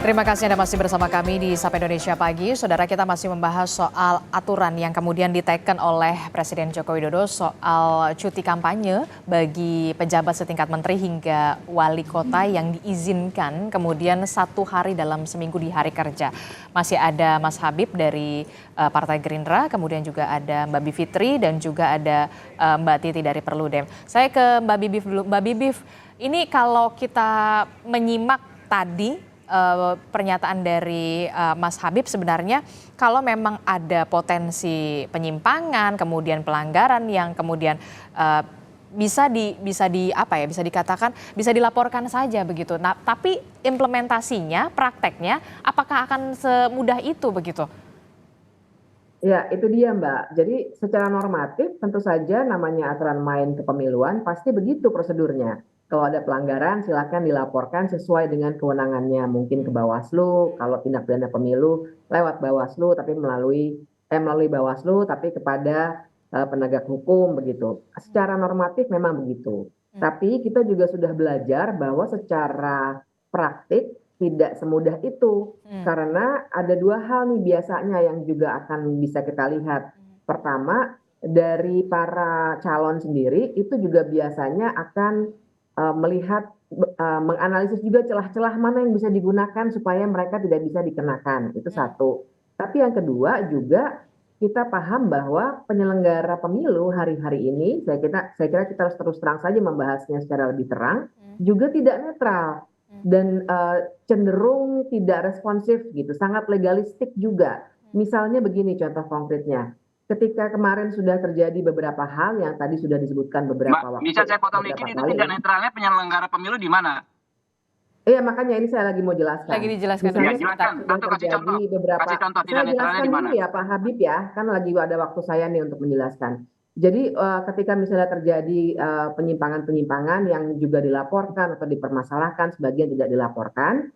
Terima kasih Anda masih bersama kami di Sapa Indonesia Pagi. Saudara, kita masih membahas soal aturan yang kemudian diteken oleh Presiden Joko Widodo soal cuti kampanye bagi pejabat setingkat menteri hingga wali kota yang diizinkan kemudian 1 hari dalam seminggu di hari kerja. Masih ada Mas Habib dari Partai Gerindra, kemudian juga ada Mbak Bivitri dan juga ada Mbak Titi dari Perludem. Saya ke Mbak Bibif dulu. Mbak Bibif, ini kalau kita menyimak tadi pernyataan dari Mas Habib, sebenarnya kalau memang ada potensi penyimpangan kemudian pelanggaran yang kemudian bisa dikatakan bisa dilaporkan saja begitu. Nah, tapi implementasinya, prakteknya apakah akan semudah itu begitu? Ya, itu dia Mbak. Jadi secara normatif tentu saja namanya aturan main kepemiluan pasti begitu prosedurnya. Kalau ada pelanggaran silakan dilaporkan sesuai dengan kewenangannya. Mungkin ke Bawaslu, kalau tindak pidana pemilu lewat Bawaslu tapi melalui Bawaslu tapi kepada penegak hukum begitu. Secara normatif memang begitu. Tapi kita juga sudah belajar bahwa secara praktik tidak semudah itu. Karena ada 2 hal nih biasanya yang juga akan bisa kita lihat. Pertama, dari para calon sendiri itu juga biasanya akan melihat, menganalisis juga celah-celah mana yang bisa digunakan supaya mereka tidak bisa dikenakan, itu satu. Tapi yang kedua juga kita paham bahwa penyelenggara pemilu hari-hari ini, saya kira kita harus terus terang saja membahasnya secara lebih terang, juga tidak netral dan cenderung tidak responsif gitu, sangat legalistik juga. Misalnya begini contoh konkretnya, ketika kemarin sudah terjadi beberapa hal yang tadi sudah disebutkan beberapa Mbak, bisa saya potong dikit, itu tidak netralnya penyelenggara pemilu di mana? Iya, makanya ini saya lagi mau jelaskan. Lagi dijelaskan. Misalnya Ya, jelaskan. sudah terjadi beberapa, Kasih contoh tidak saya netralnya jelaskan di mana? dulu ya Pak Habib ya, kan lagi ada waktu saya nih untuk menjelaskan. Jadi ketika misalnya terjadi penyimpangan-penyimpangan yang juga dilaporkan atau dipermasalahkan, sebagian tidak dilaporkan,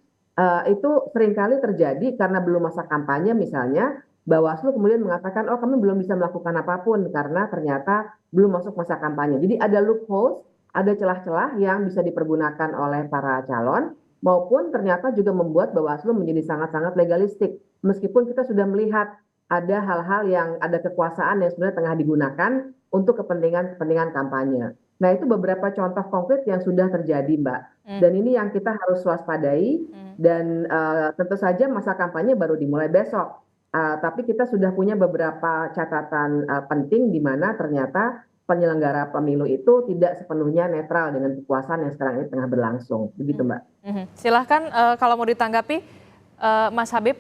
itu seringkali terjadi karena belum masa kampanye misalnya, Bawaslu kemudian mengatakan, oh kami belum bisa melakukan apapun karena ternyata belum masuk masa kampanye. Jadi ada loopholes, ada celah-celah yang bisa dipergunakan oleh para calon, maupun ternyata juga membuat Bawaslu menjadi sangat-sangat legalistik. Meskipun kita sudah melihat ada hal-hal yang ada kekuasaan yang sebenarnya tengah digunakan untuk kepentingan kampanye. Nah, itu beberapa contoh konkret yang sudah terjadi, Mbak. Dan ini yang kita harus waspadai dan tentu saja masa kampanye baru dimulai besok. Tapi kita sudah punya beberapa catatan penting di mana ternyata penyelenggara pemilu itu tidak sepenuhnya netral dengan kekuasaan yang sekarang ini tengah berlangsung. Begitu, Mbak. Silahkan kalau mau ditanggapi, Mas Habib.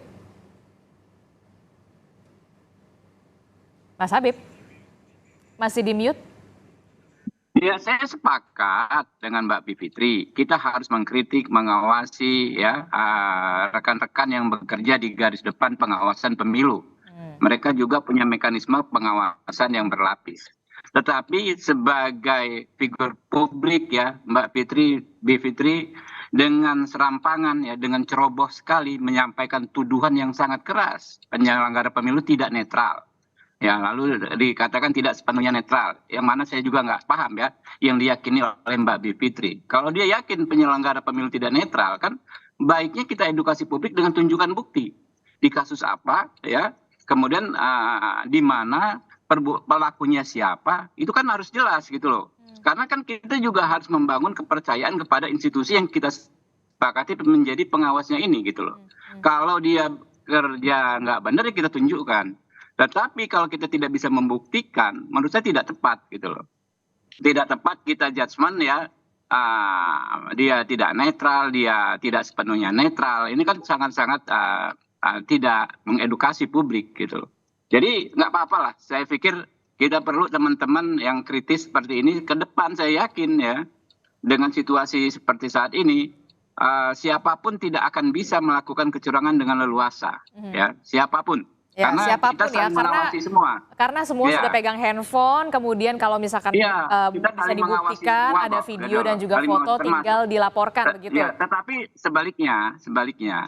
Mas Habib, masih di mute? Ya, saya sepakat dengan Mbak Bivitri. Kita harus mengkritik, mengawasi ya rekan-rekan yang bekerja di garis depan pengawasan pemilu. Mereka juga punya mekanisme pengawasan yang berlapis. Tetapi sebagai figur publik ya, Mbak Bivitri dengan serampangan ya, dengan ceroboh sekali menyampaikan tuduhan yang sangat keras. Penyelenggara pemilu tidak netral. Ya, lalu dikatakan tidak sepenuhnya netral, yang mana saya juga nggak paham ya, yang diyakini oleh Mbak Bivitri. Kalau dia yakin penyelenggara pemilu tidak netral, kan baiknya kita edukasi publik dengan tunjukkan bukti di kasus apa, ya, kemudian di mana pelakunya siapa, itu kan harus jelas gitu loh. Karena kan kita juga harus membangun kepercayaan kepada institusi yang kita sepakati menjadi pengawasnya ini gitu loh. Kalau dia kerja nggak benar ya kita tunjukkan. Tetapi kalau kita tidak bisa membuktikan, menurut saya tidak tepat gitu loh. Tidak tepat kita judgement ya, dia tidak netral, dia tidak sepenuhnya netral. Ini kan sangat-sangat tidak mengedukasi publik gitu loh. Jadi nggak apa-apa lah, saya pikir kita perlu teman-teman yang kritis seperti ini ke depan, saya yakin ya, dengan situasi seperti saat ini, siapapun tidak akan bisa melakukan kecurangan dengan leluasa, ya, siapapun. Ya, Karena siapapun kita ya, karena semua ya, sudah pegang handphone, kemudian kalau misalkan ya, bisa dibuktikan ada video dan juga foto, tinggal dilaporkan begitu. Ya, tetapi sebaliknya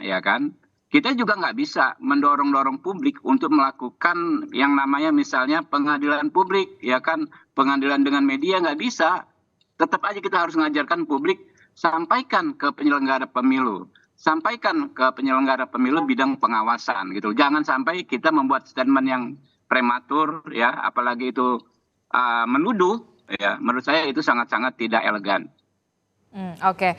ya kan, kita juga nggak bisa mendorong-dorong publik untuk melakukan yang namanya misalnya pengadilan publik, ya kan, pengadilan dengan media nggak bisa. Tetap aja kita harus mengajarkan publik, sampaikan ke penyelenggara pemilu. sampaikan ke penyelenggara pemilu bidang pengawasan gitu. Jangan sampai kita membuat statement yang prematur ya, apalagi itu menuduh ya. Menurut saya itu sangat-sangat tidak elegan. Oke.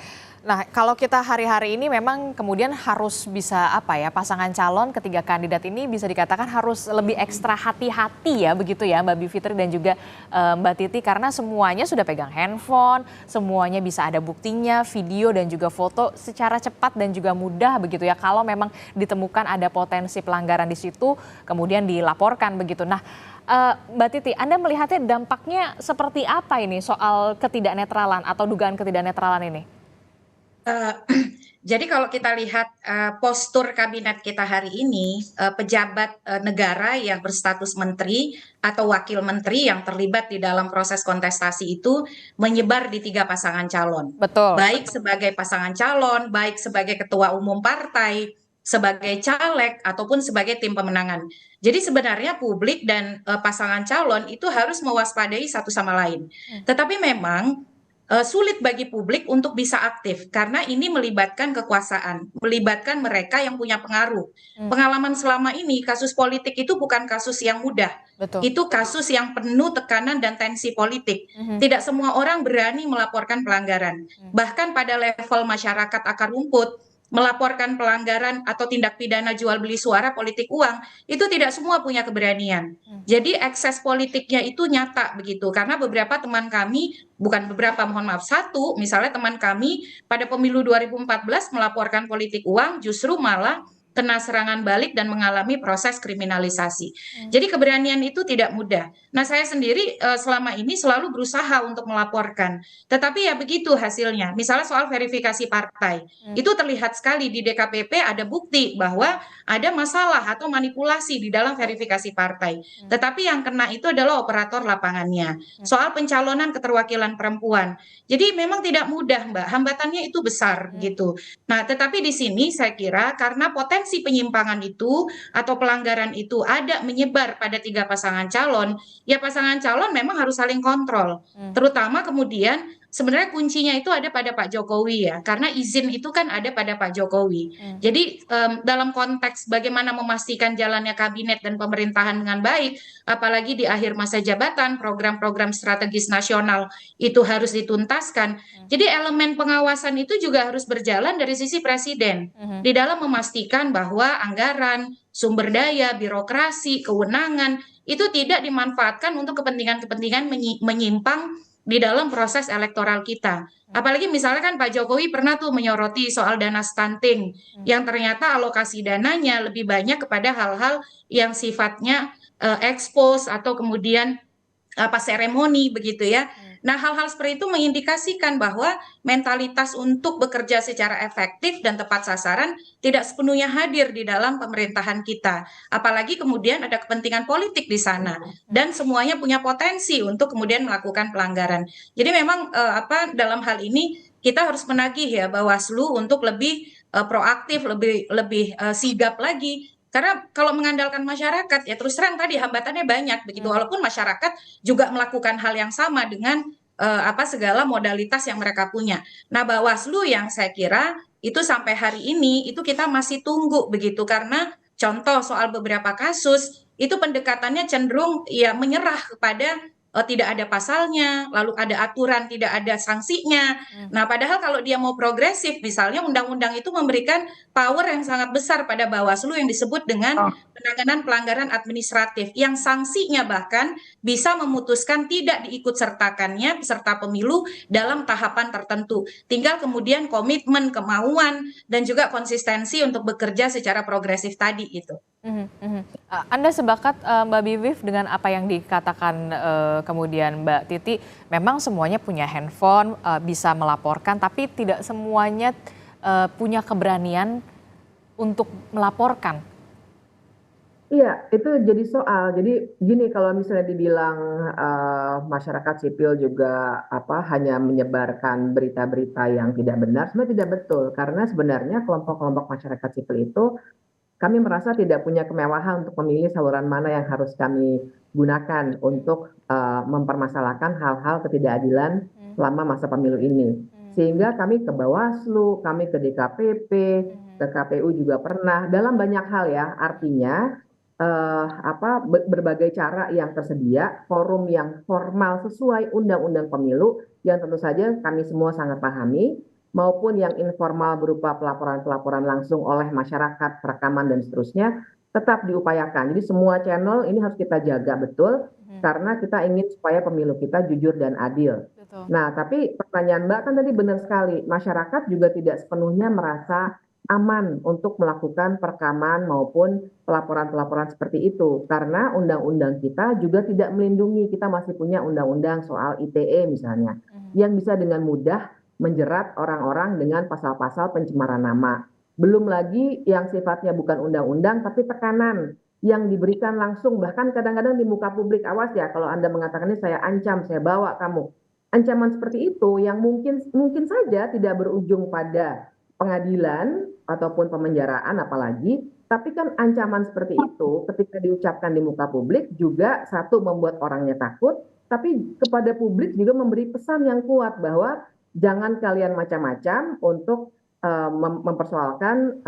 Nah, kalau kita hari-hari ini memang kemudian harus bisa apa ya, pasangan calon ketiga kandidat ini bisa dikatakan harus lebih ekstra hati-hati ya begitu ya Mbak Bivitri dan juga Mbak Titi, karena semuanya sudah pegang handphone, semuanya bisa ada buktinya, video dan juga foto secara cepat dan juga mudah begitu ya. Kalau memang ditemukan ada potensi pelanggaran di situ kemudian dilaporkan begitu. Nah, Mbak Titi, Anda melihatnya dampaknya seperti apa ini soal ketidaknetralan atau dugaan ketidaknetralan ini? Jadi kalau kita lihat postur kabinet kita hari ini, pejabat negara yang berstatus menteri atau wakil menteri yang terlibat di dalam proses kontestasi itu menyebar di 3 pasangan calon. Betul. Baik sebagai pasangan calon, baik sebagai ketua umum partai, sebagai caleg, ataupun sebagai tim pemenangan. Jadi sebenarnya publik dan pasangan calon itu harus mewaspadai satu sama lain. Tetapi memang sulit bagi publik untuk bisa aktif karena ini melibatkan kekuasaan, melibatkan mereka yang punya pengaruh. Pengalaman selama ini kasus politik itu bukan kasus yang mudah. Betul. Itu kasus yang penuh tekanan dan tensi politik. Tidak semua orang berani melaporkan pelanggaran. Bahkan pada level masyarakat akar rumput, melaporkan pelanggaran atau tindak pidana jual beli suara politik uang, itu tidak semua punya keberanian. Jadi ekses politiknya itu nyata begitu, karena beberapa teman kami, bukan beberapa, mohon maaf, satu, misalnya teman kami pada pemilu 2014 melaporkan politik uang, justru malah kena serangan balik dan mengalami proses kriminalisasi. Jadi keberanian itu tidak mudah. Nah, saya sendiri selama ini selalu berusaha untuk melaporkan. Tetapi ya begitu hasilnya. Misalnya soal verifikasi partai. Itu terlihat sekali di DKPP ada bukti bahwa ada masalah atau manipulasi di dalam verifikasi partai. Tetapi yang kena itu adalah operator lapangannya. Soal pencalonan keterwakilan perempuan. Jadi memang tidak mudah, Mbak. Hambatannya itu besar gitu. Nah, tetapi di sini saya kira karena potensi penyimpangan itu atau pelanggaran itu ada menyebar pada 3 pasangan calon, ya pasangan calon memang harus saling kontrol. Terutama kemudian sebenarnya kuncinya itu ada pada Pak Jokowi ya, karena izin itu kan ada pada Pak Jokowi. Jadi dalam konteks bagaimana memastikan jalannya kabinet dan pemerintahan dengan baik, apalagi di akhir masa jabatan, program-program strategis nasional itu harus dituntaskan. Jadi elemen pengawasan itu juga harus berjalan dari sisi presiden di dalam memastikan bahwa anggaran, sumber daya, birokrasi, kewenangan itu tidak dimanfaatkan untuk kepentingan-kepentingan menyimpang di dalam proses elektoral kita. Apalagi misalnya kan Pak Jokowi pernah tuh menyoroti soal dana stunting yang ternyata alokasi dananya lebih banyak kepada hal-hal yang sifatnya expose atau kemudian seremoni begitu ya. Nah, hal-hal seperti itu mengindikasikan bahwa mentalitas untuk bekerja secara efektif dan tepat sasaran tidak sepenuhnya hadir di dalam pemerintahan kita. Apalagi kemudian ada kepentingan politik di sana dan semuanya punya potensi untuk kemudian melakukan pelanggaran. Jadi memang dalam hal ini kita harus menagih ya Bawaslu untuk lebih proaktif, lebih sigap lagi. Karena kalau mengandalkan masyarakat ya terus terang tadi hambatannya banyak begitu, walaupun masyarakat juga melakukan hal yang sama dengan segala modalitas yang mereka punya. Nah, Bawaslu yang saya kira itu sampai hari ini itu kita masih tunggu begitu, karena contoh soal beberapa kasus itu pendekatannya cenderung ya menyerah kepada tidak ada pasalnya, lalu ada aturan, tidak ada sanksinya. Nah, padahal kalau dia mau progresif, misalnya undang-undang itu memberikan power yang sangat besar pada Bawaslu yang disebut dengan penanganan pelanggaran administratif, yang sanksinya bahkan bisa memutuskan tidak diikutsertakannya peserta pemilu dalam tahapan tertentu. Tinggal kemudian komitmen, kemauan, dan juga konsistensi untuk bekerja secara progresif tadi itu. Anda sepakat Mbak Bivif dengan apa yang dikatakan kemudian Mbak Titi, memang semuanya punya handphone, bisa melaporkan, tapi tidak semuanya punya keberanian untuk melaporkan. Iya, itu jadi soal. Jadi gini, kalau misalnya dibilang masyarakat sipil juga hanya menyebarkan berita-berita yang tidak benar, sebenarnya tidak betul. Karena sebenarnya kelompok-kelompok masyarakat sipil itu kami merasa tidak punya kemewahan untuk memilih saluran mana yang harus kami gunakan untuk mempermasalahkan hal-hal ketidakadilan selama masa pemilu ini. Sehingga kami ke Bawaslu, kami ke DKPP, ke KPU juga pernah, dalam banyak hal ya. Artinya berbagai cara yang tersedia, forum yang formal sesuai Undang-Undang Pemilu yang tentu saja kami semua sangat pahami, maupun yang informal berupa pelaporan-pelaporan langsung oleh masyarakat, rekaman dan seterusnya, tetap diupayakan. Jadi semua channel ini harus kita jaga betul, karena kita ingin supaya pemilu kita jujur dan adil. Betul. Nah, tapi pertanyaan Mbak kan tadi benar sekali, masyarakat juga tidak sepenuhnya merasa aman untuk melakukan perekaman maupun pelaporan-pelaporan seperti itu. Karena undang-undang kita juga tidak melindungi, kita masih punya undang-undang soal ITE misalnya, yang bisa dengan mudah menjerat orang-orang dengan pasal-pasal pencemaran nama. Belum lagi yang sifatnya bukan undang-undang, tapi tekanan yang diberikan langsung, bahkan kadang-kadang di muka publik, awas ya kalau Anda mengatakan ini saya ancam, saya bawa kamu. Ancaman seperti itu yang mungkin saja tidak berujung pada pengadilan ataupun pemenjaraan apalagi, tapi kan ancaman seperti itu ketika diucapkan di muka publik juga satu membuat orangnya takut, tapi kepada publik juga memberi pesan yang kuat bahwa jangan kalian macam-macam untuk mempersoalkan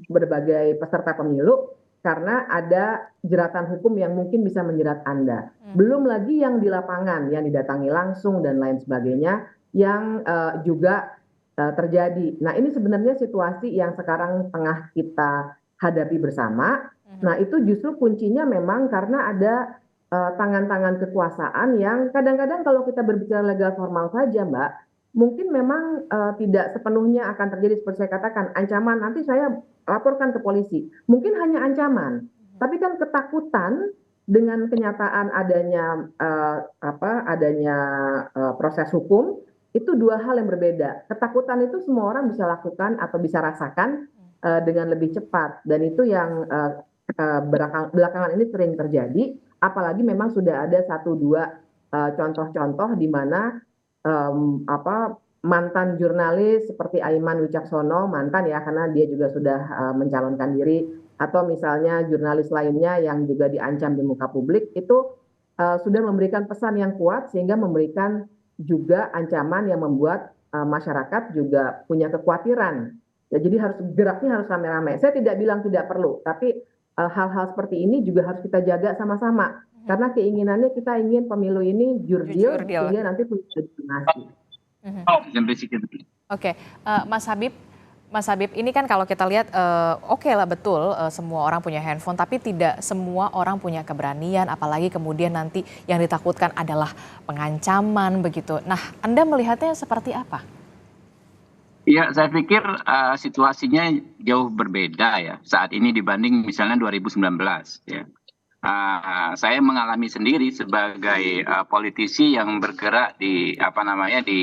berbagai peserta pemilu karena ada jeratan hukum yang mungkin bisa menjerat Anda. Belum lagi yang di lapangan, yang didatangi langsung dan lain sebagainya, yang juga terjadi. Nah, ini sebenarnya situasi yang sekarang tengah kita hadapi bersama. Nah, itu justru kuncinya memang karena ada tangan-tangan kekuasaan yang kadang-kadang kalau kita berbicara legal formal saja, Mbak, mungkin memang tidak sepenuhnya akan terjadi seperti saya katakan, ancaman nanti saya laporkan ke polisi. Mungkin hanya ancaman, tapi kan ketakutan dengan kenyataan adanya proses hukum, itu dua hal yang berbeda. Ketakutan itu semua orang bisa lakukan atau bisa rasakan dengan lebih cepat, dan itu yang belakangan ini sering terjadi, apalagi memang sudah ada satu dua contoh-contoh di mana mantan jurnalis seperti Aiman Wicaksono, mantan ya karena dia juga sudah mencalonkan diri, atau misalnya jurnalis lainnya yang juga diancam di muka publik, itu sudah memberikan pesan yang kuat sehingga memberikan juga ancaman yang membuat masyarakat juga punya kekhawatiran. Ya, jadi geraknya harus rame-rame. Saya tidak bilang tidak perlu, tapi hal-hal seperti ini juga harus kita jaga sama-sama. Karena keinginannya kita ingin pemilu ini jurdil sehingga nanti punya legitimasi. Oke, Mas Habib, ini kan kalau kita lihat oke lah betul semua orang punya handphone, tapi tidak semua orang punya keberanian, apalagi kemudian nanti yang ditakutkan adalah pengancaman begitu. Nah, Anda melihatnya seperti apa? Ya, saya pikir situasinya jauh berbeda ya saat ini dibanding misalnya 2019 ya. Saya mengalami sendiri sebagai politisi yang bergerak di di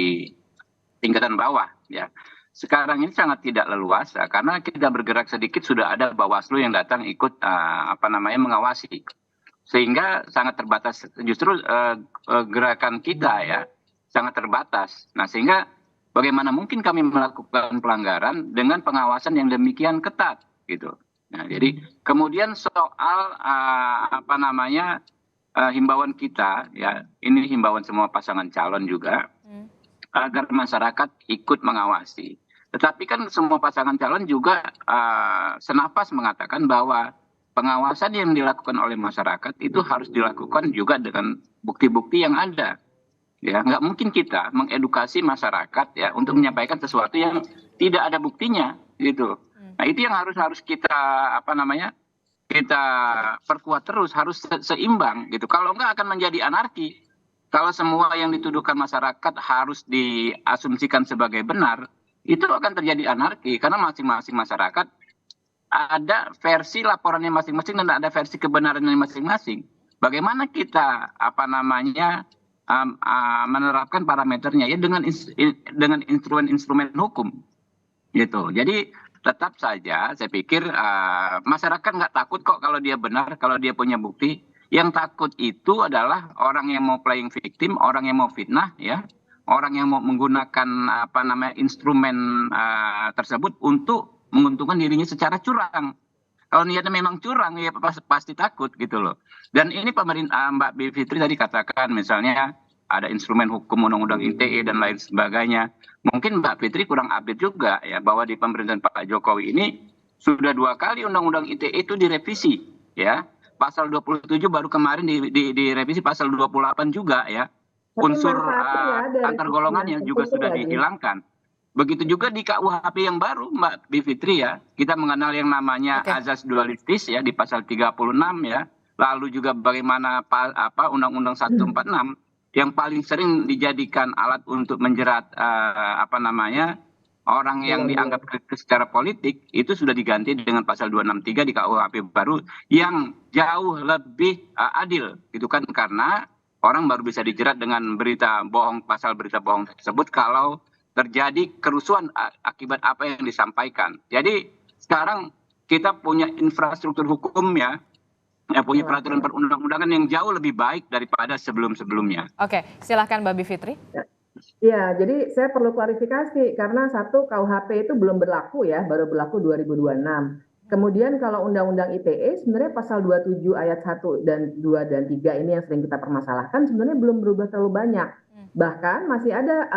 tingkatan bawah ya. Sekarang ini sangat tidak leluasa karena kita bergerak sedikit sudah ada Bawaslu yang datang ikut mengawasi, sehingga sangat terbatas justru gerakan kita ya sangat terbatas. Nah, sehingga bagaimana mungkin kami melakukan pelanggaran dengan pengawasan yang demikian ketat gitu. Nah, jadi kemudian soal himbauan kita ya, ini himbauan semua pasangan calon juga agar masyarakat ikut mengawasi. Tetapi kan semua pasangan calon juga senapas mengatakan bahwa pengawasan yang dilakukan oleh masyarakat itu harus dilakukan juga dengan bukti-bukti yang ada. Ya, nggak mungkin kita mengedukasi masyarakat ya untuk menyampaikan sesuatu yang tidak ada buktinya gitu. Nah, itu yang harus kita kita perkuat terus, harus seimbang gitu. Kalau enggak akan menjadi anarki. Kalau semua yang dituduhkan masyarakat harus diasumsikan sebagai benar, itu akan terjadi anarki karena masing-masing masyarakat ada versi laporannya masing-masing dan ada versi kebenarannya masing-masing. Bagaimana kita menerapkan parameternya ya dengan instrumen-instrumen hukum gitu. Jadi tetap saja saya pikir masyarakat nggak takut kok kalau dia benar, kalau dia punya bukti. Yang takut itu adalah orang yang mau playing victim, orang yang mau fitnah ya, orang yang mau menggunakan instrumen tersebut untuk menguntungkan dirinya secara curang. Kalau niatnya memang curang ya pasti takut gitu loh. Dan ini pemerintah Mbak Bivitri tadi katakan misalnya ada instrumen hukum undang-undang ITE dan lain sebagainya. Mungkin Mbak Fitri kurang update juga ya, bahwa di pemerintahan Pak Jokowi ini sudah 2 kali undang-undang ITE itu direvisi ya. Pasal 27 baru kemarin direvisi, pasal 28 juga ya. Tapi Unsur manfaatnya ya dari antar golongannya juga sudah dihilangkan. Begitu juga di KUHP yang baru, Mbak Bivitri ya, kita mengenal yang namanya azas dualistis ya di pasal 36 ya. Lalu juga bagaimana Undang-Undang 146 yang paling sering dijadikan alat untuk menjerat orang yang dianggap kritis secara politik, itu sudah diganti dengan pasal 263 di KUHP baru yang jauh lebih adil gitu kan, karena orang baru bisa dijerat dengan berita bohong, pasal berita bohong tersebut kalau terjadi kerusuhan akibat apa yang disampaikan. Jadi sekarang kita punya infrastruktur hukum ya, punya peraturan perundang-undangan yang jauh lebih baik daripada sebelum-sebelumnya. Oke, silahkan Mbak Bivitri. Ya, jadi saya perlu klarifikasi karena satu KUHP itu belum berlaku ya, baru berlaku 2026. Kemudian kalau Undang-Undang ITE sebenarnya pasal 27 ayat 1 dan 2 dan 3 ini yang sering kita permasalahkan sebenarnya belum berubah terlalu banyak. Bahkan masih ada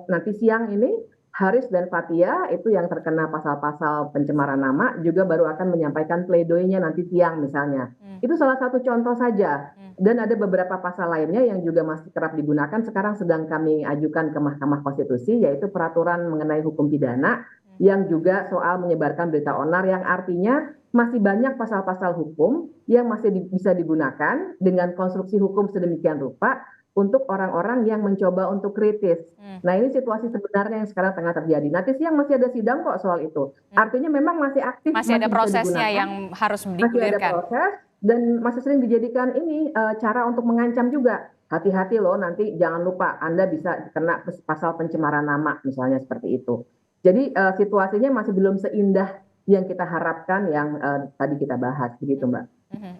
nanti siang ini Haris dan Fathia itu yang terkena pasal-pasal pencemaran nama juga baru akan menyampaikan pledoinya nanti siang misalnya. Itu salah satu contoh saja. Dan ada beberapa pasal lainnya yang juga masih kerap digunakan sekarang sedang kami ajukan ke Mahkamah Konstitusi, yaitu peraturan mengenai hukum pidana yang juga soal menyebarkan berita onar, yang artinya masih banyak pasal-pasal hukum yang masih bisa digunakan dengan konstruksi hukum sedemikian rupa untuk orang-orang yang mencoba untuk kritis. Nah, ini situasi sebenarnya yang sekarang tengah terjadi. Nanti siang masih ada sidang kok soal itu. Artinya memang masih aktif. Masih ada prosesnya yang harus digulirkan. Masih ada proses dan masih sering dijadikan ini cara untuk mengancam juga. Hati-hati loh, nanti jangan lupa Anda bisa kena pasal pencemaran nama misalnya seperti itu. Jadi situasinya masih belum seindah yang kita harapkan yang tadi kita bahas, begitu Mbak.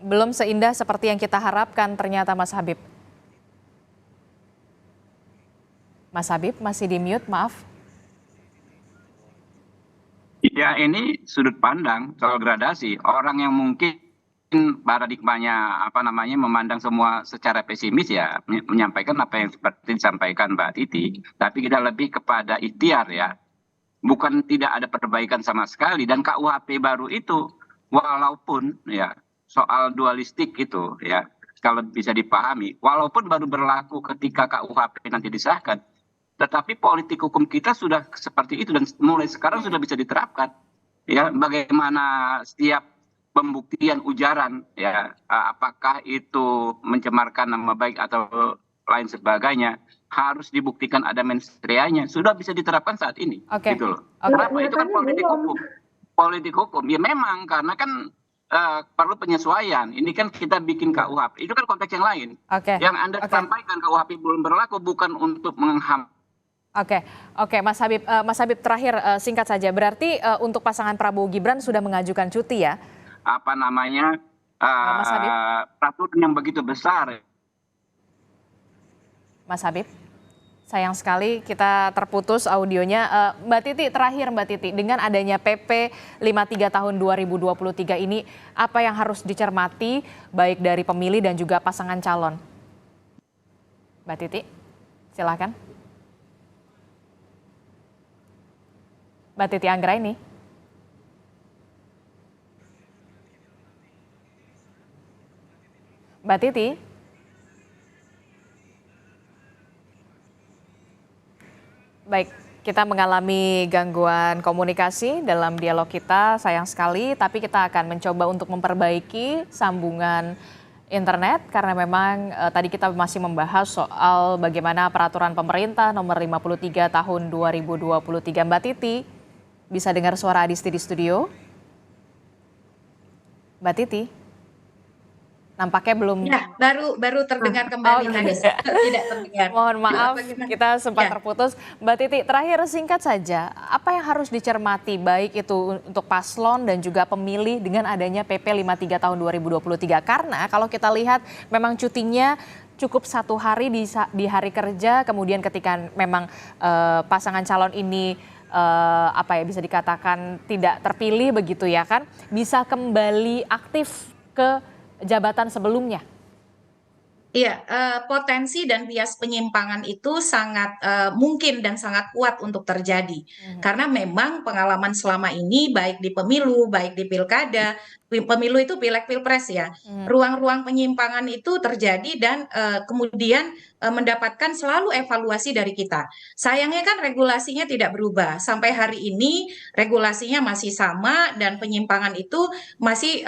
Belum seindah seperti yang kita harapkan ternyata Mas Habib. Mas Habib masih di mute, maaf. Ya, ini sudut pandang soal gradasi. Orang yang mungkin paradigmanya memandang semua secara pesimis ya menyampaikan apa yang seperti disampaikan Mbak Titi. Tapi kita lebih kepada ikhtiar ya. Bukan tidak ada perbaikan sama sekali. Dan KUHP baru itu walaupun ya soal dualistik itu ya kalau bisa dipahami, walaupun baru berlaku ketika KUHP nanti disahkan, tetapi politik hukum kita sudah seperti itu dan mulai sekarang sudah bisa diterapkan. Ya, bagaimana setiap pembuktian ujaran ya, apakah itu mencemarkan nama baik atau lain sebagainya, harus dibuktikan ada mens reanya, sudah bisa diterapkan saat ini. Gitu loh. Kenapa? Itu kan politik hukum. Politik hukum. Ya memang karena kan perlu penyesuaian. Ini kan kita bikin KUHP. Itu kan konteks yang lain. Yang Anda sampaikan KUHP belum berlaku bukan untuk mengham. Oke, Mas Habib terakhir singkat saja. Berarti untuk pasangan Prabowo Gibran sudah mengajukan cuti ya? Mas Habib? Peraturan yang begitu besar. Mas Habib, sayang sekali kita terputus audionya. Mbak Titi, terakhir Mbak Titi, dengan adanya PP 53 tahun 2023 ini, apa yang harus dicermati baik dari pemilih dan juga pasangan calon? Mbak Titi, silakan. Mbak Titi Anggraini. Mbak Titi. Baik, kita mengalami gangguan komunikasi dalam dialog kita, sayang sekali, tapi kita akan mencoba untuk memperbaiki sambungan internet karena memang tadi kita masih membahas soal bagaimana peraturan pemerintah nomor 53 tahun 2023. Mbak Titi, bisa dengar suara Adisti di studio? Mbak Titi? Nampaknya belum. Ya, baru terdengar kembali tadi. Tidak terdengar. Mohon maaf, kita sempat terputus. Mbak Titi, terakhir singkat saja, apa yang harus dicermati baik itu untuk paslon dan juga pemilih dengan adanya PP 53 tahun 2023? Karena kalau kita lihat memang cutinya cukup 1 hari di hari kerja, kemudian ketika memang pasangan calon ini bisa dikatakan tidak terpilih begitu ya kan, bisa kembali aktif ke jabatan sebelumnya. Iya, potensi dan bias penyimpangan itu sangat mungkin dan sangat kuat untuk terjadi. Karena memang pengalaman selama ini baik di pemilu, baik di pilkada, pemilu itu pileg pilpres ya, ruang-ruang penyimpangan itu terjadi dan kemudian mendapatkan selalu evaluasi dari kita. Sayangnya kan regulasinya tidak berubah. Sampai hari ini regulasinya masih sama dan penyimpangan itu masih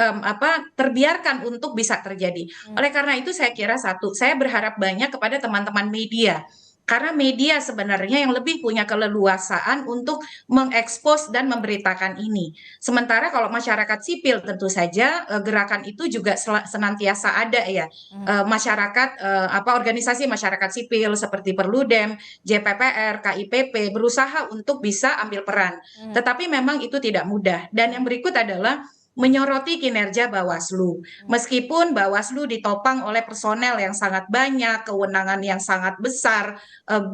terbiarkan untuk bisa terjadi. Oleh karena itu saya kira satu, saya berharap banyak kepada teman-teman media. Karena media sebenarnya yang lebih punya keleluasaan untuk mengekspos dan memberitakan ini. Sementara kalau masyarakat sipil tentu saja gerakan itu juga senantiasa ada ya. Masyarakat organisasi masyarakat sipil seperti Perludem, JPPR, KIPP berusaha untuk bisa ambil peran. Tetapi memang itu tidak mudah. Dan yang berikut adalah menyoroti kinerja Bawaslu. Meskipun Bawaslu ditopang oleh personel yang sangat banyak, kewenangan yang sangat besar,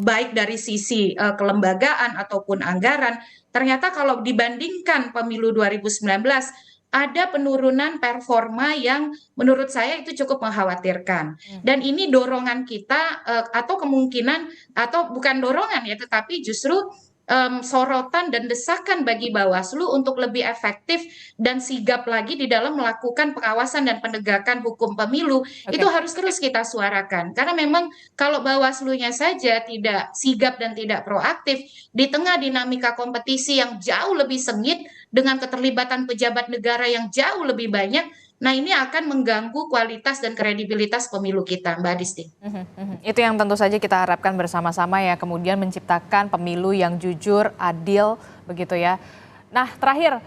baik dari sisi kelembagaan ataupun anggaran, ternyata kalau dibandingkan pemilu 2019, ada penurunan performa yang menurut saya itu cukup mengkhawatirkan. Dan ini dorongan kita atau kemungkinan atau bukan dorongan ya, tetapi justru sorotan dan desakan bagi Bawaslu untuk lebih efektif dan sigap lagi di dalam melakukan pengawasan dan penegakan hukum pemilu. Itu harus terus kita suarakan. Karena memang kalau Bawaslu-nya saja tidak sigap dan tidak proaktif, di tengah dinamika kompetisi yang jauh lebih sengit dengan keterlibatan pejabat negara yang jauh lebih banyak, nah ini akan mengganggu kualitas dan kredibilitas pemilu kita, Mbak Disti. Itu yang tentu saja kita harapkan bersama-sama ya, kemudian menciptakan pemilu yang jujur, adil, begitu ya. Nah terakhir,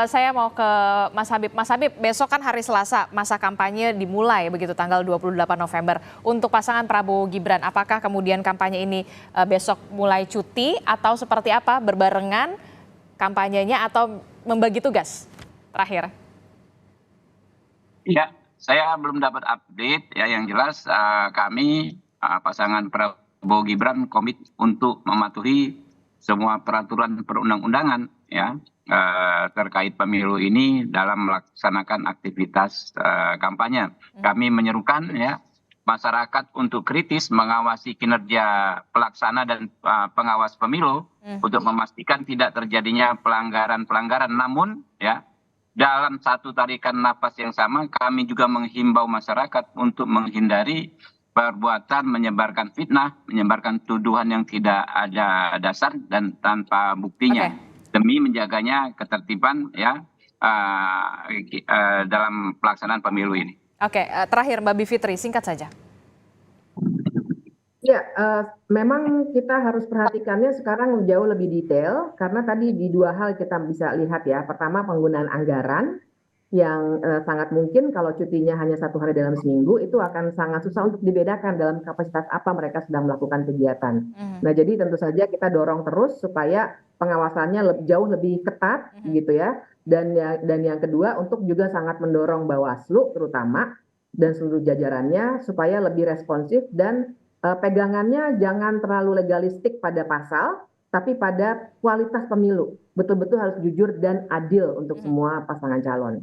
saya mau ke Mas Habib. Mas Habib, besok kan hari Selasa, masa kampanye dimulai begitu tanggal 28 November. Untuk pasangan Prabowo Gibran, apakah kemudian kampanye ini besok mulai cuti atau seperti apa, berbarengan kampanyenya atau membagi tugas? Terakhir. Ya, saya belum dapat update ya. Yang jelas kami pasangan Prabowo Gibran komit untuk mematuhi semua peraturan perundang-undangan ya terkait pemilu ini dalam melaksanakan aktivitas kampanye. Kami menyerukan ya masyarakat untuk kritis mengawasi kinerja pelaksana dan pengawas pemilu untuk memastikan tidak terjadinya pelanggaran-pelanggaran. Namun ya dalam satu tarikan napas yang sama, kami juga menghimbau masyarakat untuk menghindari perbuatan menyebarkan fitnah, menyebarkan tuduhan yang tidak ada dasar dan tanpa buktinya, demi menjaganya ketertiban ya dalam pelaksanaan pemilu ini. Oke, terakhir Mbak Bivitri, singkat saja. Ya, memang kita harus perhatikannya sekarang jauh lebih detail karena tadi di dua hal kita bisa lihat ya. Pertama, penggunaan anggaran yang sangat mungkin kalau cutinya hanya 1 hari dalam seminggu itu akan sangat susah untuk dibedakan dalam kapasitas apa mereka sedang melakukan kegiatan. Nah, jadi tentu saja kita dorong terus supaya pengawasannya jauh lebih ketat gitu ya. Dan yang kedua untuk juga sangat mendorong Bawaslu terutama dan seluruh jajarannya supaya lebih responsif dan pegangannya jangan terlalu legalistik pada pasal, tapi pada kualitas pemilu. Betul-betul harus jujur dan adil untuk semua pasangan calon.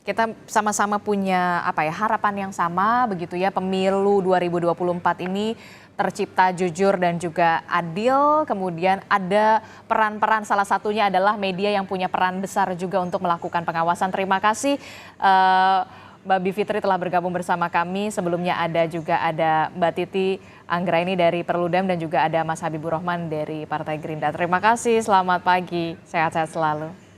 Kita sama-sama punya harapan yang sama begitu ya, pemilu 2024 ini tercipta jujur dan juga adil. Kemudian ada peran-peran, salah satunya adalah media yang punya peran besar juga untuk melakukan pengawasan. Terima kasih Mbak Bivitri telah bergabung bersama kami. Sebelumnya ada Mbak Titi Anggraini dari Perludem dan juga ada Mas Habibur Rahman dari Partai Gerindra. Terima kasih, selamat pagi, sehat-sehat selalu.